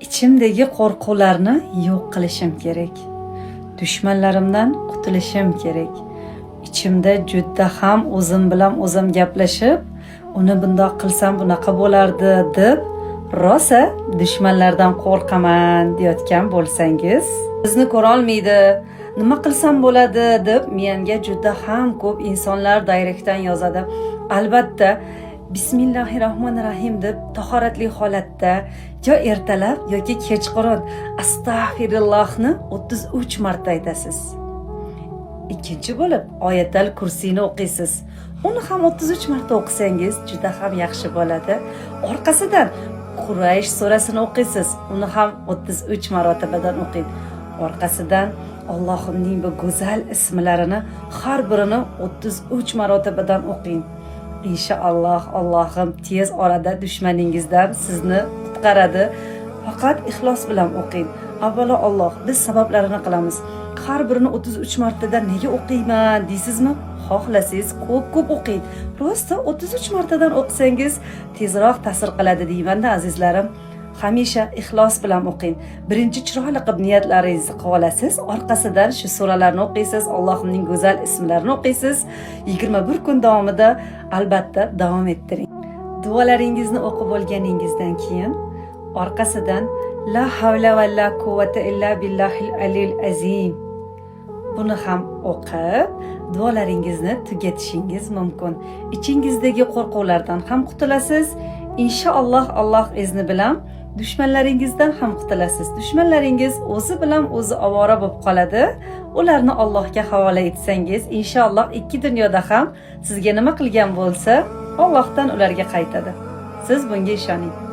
Ichimdagi qo'rquvlarni yo'q qilishim kerak. Dushmanlarimdan qutulishim kerak. Ichimda juda ham o'zim bilan o'zim gaplashib, uni bundoq qilsam bunaqa bo'lardi deb, rosa dushmanlardan qo'rqaman deyotgan bo'lsangiz, bizni ko'ra olmaydi, nima qilsam bo'ladi deb menga juda ham ko'p insonlar direktdan yozadi. Albatta, Bismillahirrohmanirrohim deb tahoratli holatda yo ertalab yoki kechqurun astag'firullohni 33 marta aytasiz. Ikkinchi bo'lib oyatal kursiyni o'qiysiz. Uni ham 33 marta o'qisangiz juda ham yaxshi bo'ladi. Orqasidan Quraysh surasini o'qiysiz. Uni ham 33 marotabadan o'qing. Orqasidan Allohimning bu go'zal ismlarini har birini 33 marotabadan o'qing. Inshaalloh Allohim tez orada dushmaningizdan sizni qutqaradi. Faqat ixlos bilan o'qing. Avvalo Alloh, biz sabablarini qilamiz. Har birini 33 martadan nega o'qiyman deysizmi? Xohlasangiz ko'p o'qing. Rosta 33 martadan o'qisangiz tezroq ta'sir qiladi deyman-da azizlarim. Hamisha ixlos bilan o'qing. Birinchi chiroyli qilib niyatlaringizni qilib olasiz, orqasidan shu suralarni o'qiysiz, Allohning go'zal ismlarini o'qiysiz. 21 kun davomida albatta davom ettiring. Duolaringizni o'qib bo'lganingizdan keyin orqasidan la havla va la quvvata illa billahil alil azim. Buni ham o'qib, duolaringizni tugatishingiz mumkin. Ichingizdagi qo'rquvlardan ham qutulasiz. Inshaalloh Alloh izni bilan dushmanlaringizdan ham qutulasiz. Dushmanlaringiz o'zi bilan o'zi ovora bo'lib qoladi. Ularni Allohga havola etsangiz, inshaalloh ikki dunyoda ham sizga nima qilgan bo'lsa, Allohdan ularga qaytadi. Siz bunga ishoning.